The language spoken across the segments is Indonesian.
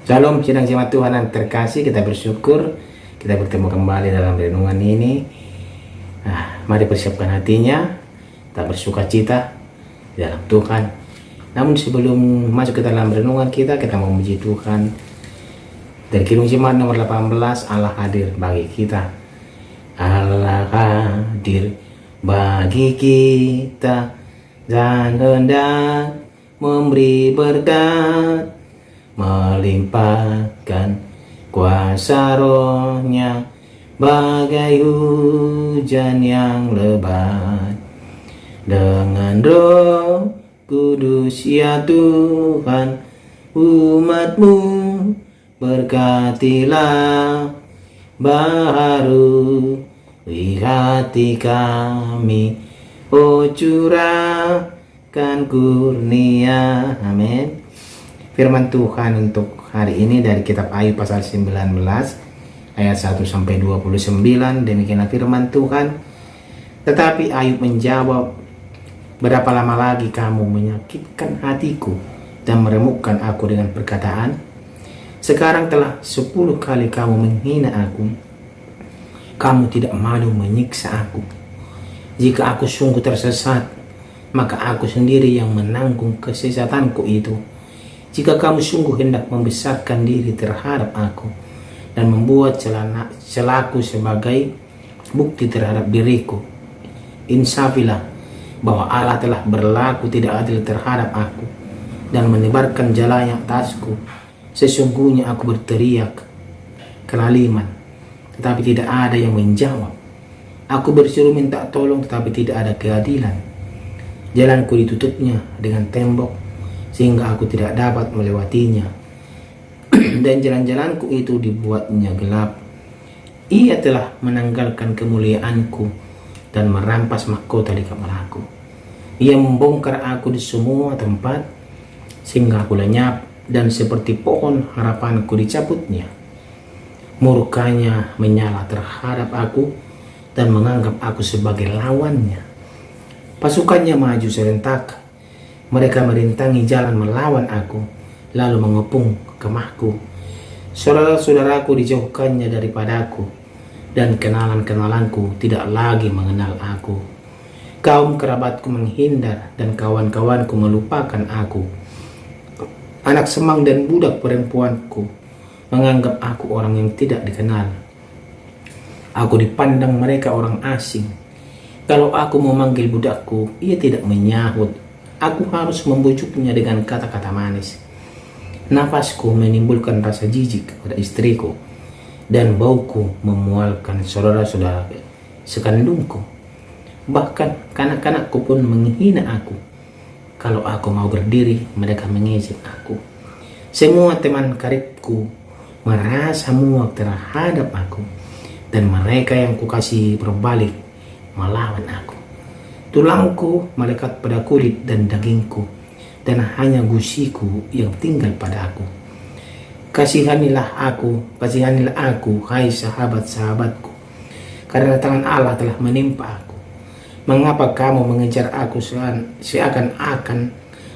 Shalom, sidang jemaat Tuhan yang terkasih, kita bersyukur kita bertemu kembali dalam renungan ini. Mari persiapkan hatinya, kita bersuka cita di dalam Tuhan. Namun sebelum masuk ke dalam renungan kita mau memuji Tuhan. Dari Kidung Jemaat nomor 18, Allah hadir bagi kita. Allah hadir bagi kita dan hendak memberi berkat, melimpahkan kuasa rohnya bagai hujan yang lebat. Dengan Roh Kudus ya Tuhan, umat-Mu berkatilah, baharui hati kami, oh curahkan kurnia. Amin. Firman Tuhan untuk hari ini dari kitab Ayub pasal 19 ayat 1 sampai 29. Demikianlah firman Tuhan. Tetapi Ayub menjawab, berapa lama lagi kamu menyakitkan hatiku dan meremukkan aku dengan perkataan? Sekarang telah 10 kali kamu menghina aku. Kamu tidak malu menyiksa aku. Jika aku sungguh tersesat, maka aku sendiri yang menanggung kesesatanku itu. Jika kamu sungguh hendak membesarkan diri terhadap aku dan membuat celaku sebagai bukti terhadap diriku, insafilah bahwa Allah telah berlaku tidak adil terhadap aku dan menebarkan jalannya atasku. Sesungguhnya aku berteriak kelaliman, tetapi tidak ada yang menjawab. Aku berseru minta tolong, tetapi tidak ada keadilan. Jalanku ditutupnya dengan tembok, sehingga aku tidak dapat melewatinya. Dan jalan-jalanku itu dibuatnya gelap. Ia telah menanggalkan kemuliaanku dan merampas mahkota di kepalaku. Ia membongkar aku di semua tempat, sehingga aku lenyap, dan seperti pohon harapanku dicabutnya. Murkanya menyala terhadap aku dan menganggap aku sebagai lawannya. Pasukannya maju serentak. Mereka merintangi jalan melawan aku, lalu mengepung kemahku. Saudara-saudaraku dijauhkannya daripadaku, dan kenalan-kenalanku tidak lagi mengenal aku. Kaum kerabatku menghindar, dan kawan-kawanku melupakan aku. Anak semang dan budak perempuanku menganggap aku orang yang tidak dikenal. Aku dipandang mereka orang asing. Kalau aku memanggil budakku, ia tidak menyahut. Aku harus membujuknya dengan kata-kata manis. Nafasku menimbulkan rasa jijik kepada istriku, dan bauku memualkan saudara-saudara sekandungku. Bahkan kanak-kanakku pun menghina aku. Kalau aku mau berdiri, mereka mengejek aku. Semua teman karibku merasa muak terhadap aku, dan mereka yang kukasihi berbalik melawan aku. Tulangku melekat pada kulit dan dagingku, dan hanya gusiku yang tinggal padaku. Kasihanilah aku, hai sahabat-sahabatku, karena tangan Allah telah menimpa aku. Mengapa kamu mengejar aku seakan-akan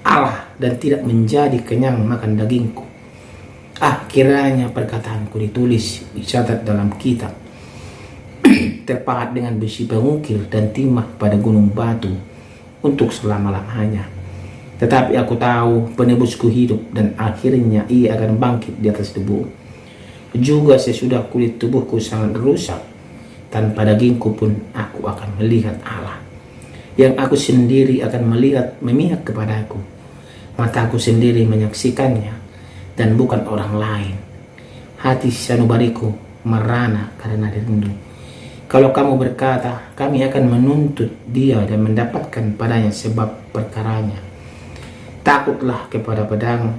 Allah dan tidak menjadi kenyang makan dagingku? Kiranya perkataanku ditulis, dicatat dalam kitab, terpahat dengan besi pengukir dan timah pada gunung batu untuk selama-lamanya. Tetapi aku tahu penebusku hidup, dan akhirnya ia akan bangkit di atas debu. Juga sesudah kulit tubuhku sangat rusak, tanpa dagingku pun aku akan melihat Allah, yang aku sendiri akan memihak kepadaku. Mataku sendiri menyaksikannya, dan bukan orang lain. Hati sanubariku merana karena rindu. Kalau kamu berkata, kami akan menuntut dia dan mendapatkan padanya sebab perkaranya. Takutlah kepada pedang,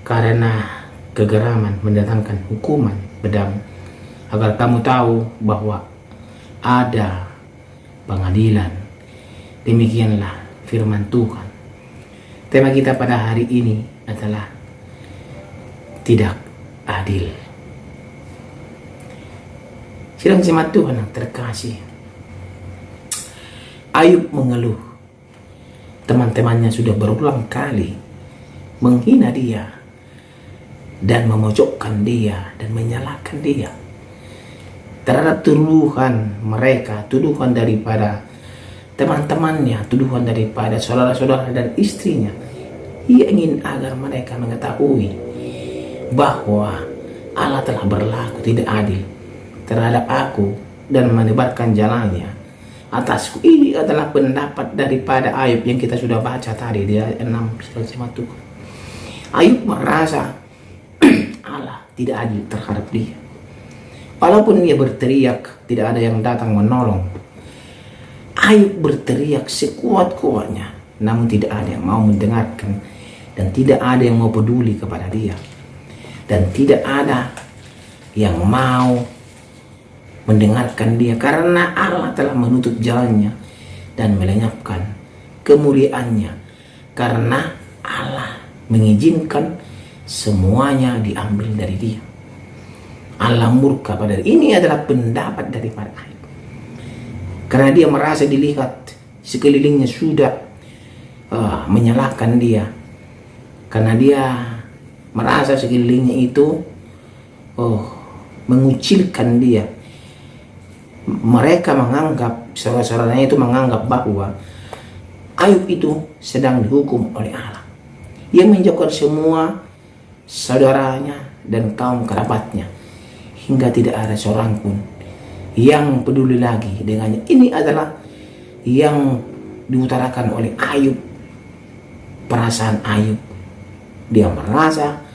karena kegeraman mendatangkan hukuman pedang, agar kamu tahu bahwa ada pengadilan. Demikianlah firman Tuhan. Tema kita pada hari ini adalah tidak adil. Sidang jemaat Tuhan yang terkasih, Ayub mengeluh. Teman-temannya sudah berulang kali menghina dia. dan memojokkan dia dan menyalahkan dia terhadap tuduhan mereka, tuduhan daripada teman-temannya, tuduhan daripada saudara-saudara dan istrinya. Ia ingin agar mereka mengetahui bahwa Allah telah berlaku tidak adil terhadap aku dan menebarkan jalannya atasku. Ini adalah pendapat daripada Ayub yang kita sudah baca tadi di ayat 6 sama Tuhan. Ayub merasa Allah tidak adil terhadap dia. Walaupun dia berteriak, tidak ada yang datang menolong. Ayub berteriak sekuat-kuatnya, namun tidak ada yang mau mendengarkan, dan tidak ada yang mau peduli kepada dia, dan tidak ada yang mau mendengarkan dia, karena Allah telah menutup jalannya dan melenyapkan kemuliaannya, karena Allah mengizinkan semuanya diambil dari dia. Allah murka pada dia. Ini adalah pendapat daripada Ayub, karena dia merasa dilihat sekelilingnya sudah menyalahkan dia, karena dia merasa sekelilingnya itu mengucilkan dia. Mereka menganggap, saudara-saudaranya itu menganggap bahwa Ayub itu sedang dihukum oleh Allah. Ia menjauhkan semua saudaranya dan kaum kerabatnya, hingga tidak ada seorang pun yang peduli lagi dengannya. Ini adalah yang diutarakan oleh Ayub, perasaan Ayub. Dia merasa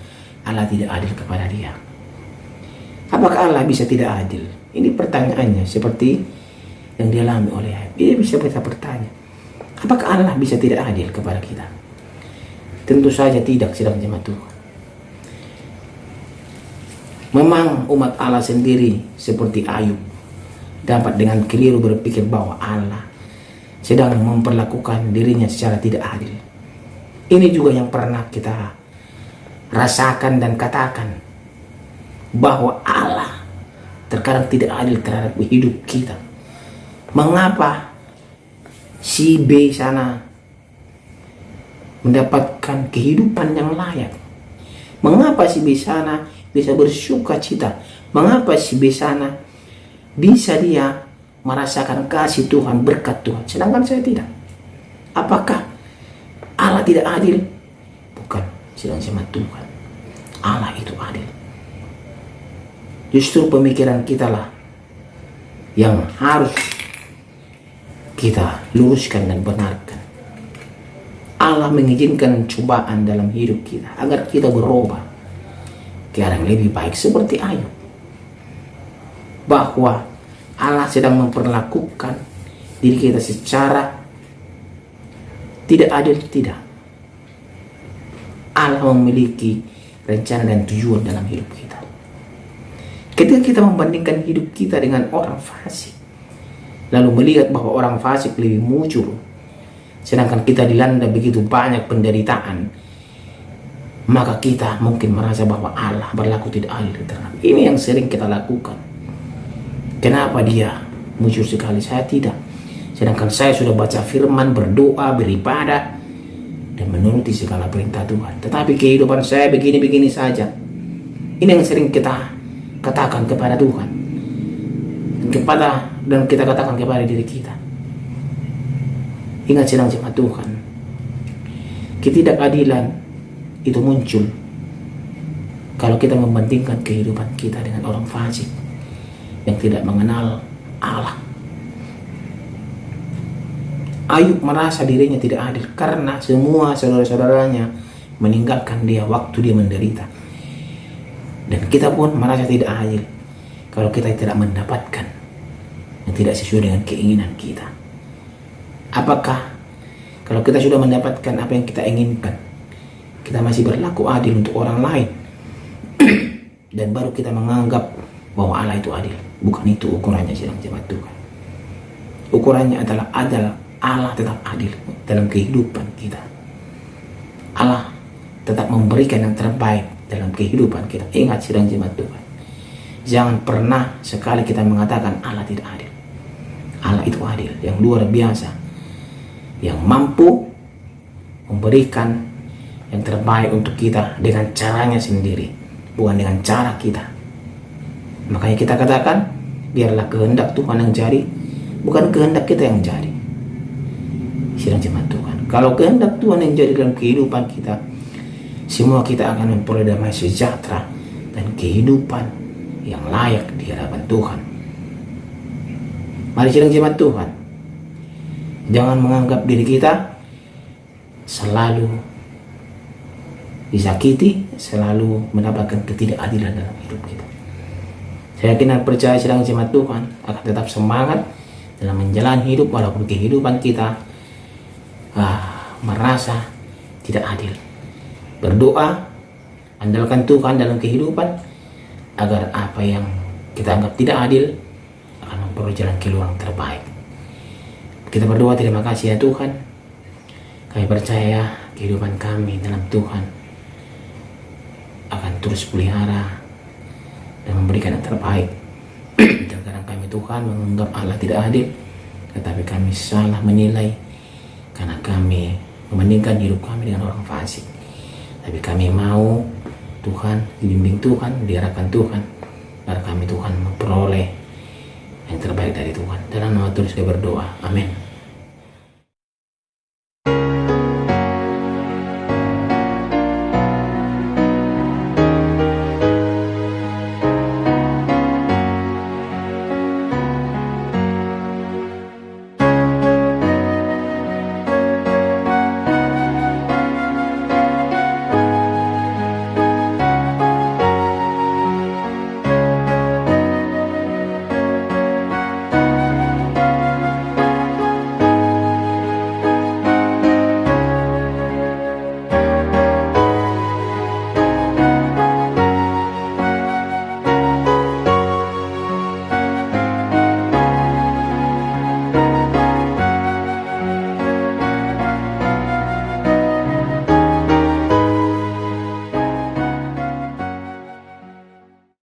Allah tidak adil kepada dia. Apakah Allah bisa tidak adil? Ini pertanyaannya, seperti yang dialami oleh Ayub. Dia bisa bertanya, apakah Allah bisa tidak adil kepada kita? Tentu saja tidak, sedang jemaat Tuhan. Memang umat Allah sendiri seperti Ayub dapat dengan keliru berpikir bahwa Allah sedang memperlakukan dirinya secara tidak adil. Ini juga yang pernah kita rasakan dan katakan, bahwa Allah terkadang tidak adil terhadap hidup kita. Mengapa si B sana mendapatkan kehidupan yang layak? Mengapa si B sana bisa bersuka cita? Mengapa si B sana bisa dia merasakan kasih Tuhan, berkat Tuhan, sedangkan saya tidak? Apakah Allah tidak adil? Bukan, sedang sama Tuhan. Allah itu adil. Justru pemikiran kita lah yang harus kita luruskan dan benarkan. Allah mengizinkan cobaan dalam hidup kita agar kita berubah ke arah yang lebih baik, seperti Ayub, bahwa Allah sedang memperlakukan diri kita secara tidak adil. Tidak. Allah memiliki rencana dan tujuan dalam hidup kita. Ketika kita membandingkan hidup kita dengan orang fasik, lalu melihat bahwa orang fasik lebih mujur, sedangkan kita dilanda begitu banyak penderitaan, maka kita mungkin merasa bahwa Allah berlaku tidak adil terhadap. Ini yang sering kita lakukan. Kenapa dia mujur sekali, saya tidak? Sedangkan saya sudah baca firman, berdoa, beribadah, dan menuruti segala perintah Tuhan. Tetapi kehidupan saya begini-begini saja. Ini yang sering kita katakan kepada Tuhan, dan kita katakan kepada diri kita. Ingat, sedang jemaat Tuhan, ketidakadilan itu muncul kalau kita membandingkan kehidupan kita dengan orang fasik yang tidak mengenal Allah. Ayub merasa dirinya tidak adil karena semua saudara-saudaranya meninggalkan dia waktu dia menderita. Dan kita pun merasa tidak adil kalau kita tidak mendapatkan yang tidak sesuai dengan keinginan kita. Apakah kalau kita sudah mendapatkan apa yang kita inginkan, kita masih berlaku adil untuk orang lain? Dan baru kita menganggap bahwa Allah itu adil. Bukan itu ukurannya, sedang jemaat Tuhan. Ukurannya adalah Allah tetap adil dalam kehidupan kita. Allah tetap memberikan yang terbaik dalam kehidupan kita. Ingat, sedang jemaat Tuhan, jangan pernah sekali kita mengatakan Allah tidak adil. Allah itu adil, yang luar biasa, yang mampu memberikan yang terbaik untuk kita dengan caranya sendiri. bukan dengan cara kita. Makanya kita katakan, biarlah kehendak Tuhan yang jadi, bukan kehendak kita yang jadi. Sidang jemaat Tuhan, kalau kehendak Tuhan yang jadi dalam kehidupan kita, semua kita akan memperoleh damai sejahtera dan kehidupan yang layak di hadapan Tuhan. Mari sidang jemaat Tuhan, jangan menganggap diri kita selalu disakiti, selalu mendapatkan ketidakadilan dalam hidup kita. Saya yakin dan percaya sidang jemaat Tuhan akan tetap semangat dalam menjalani hidup walaupun kehidupan kita merasa tidak adil. Berdoa, andalkan Tuhan dalam kehidupan agar apa yang kita anggap tidak adil akan memperoleh jalan keluar yang terbaik. Kita berdoa, terima kasih ya Tuhan. Kami percaya kehidupan kami dalam Tuhan akan terus pelihara dan memberikan yang terbaik. Terkadang kami Tuhan menganggap Allah tidak adil, tetapi kami salah menilai karena kami membandingkan hidup kami dengan orang fasik. Tapi kami mau Tuhan, dibimbing Tuhan, diarahkan Tuhan, agar kami Tuhan memperoleh yang terbaik dari Tuhan. Dalam nama Tuhan saya berdoa, amin.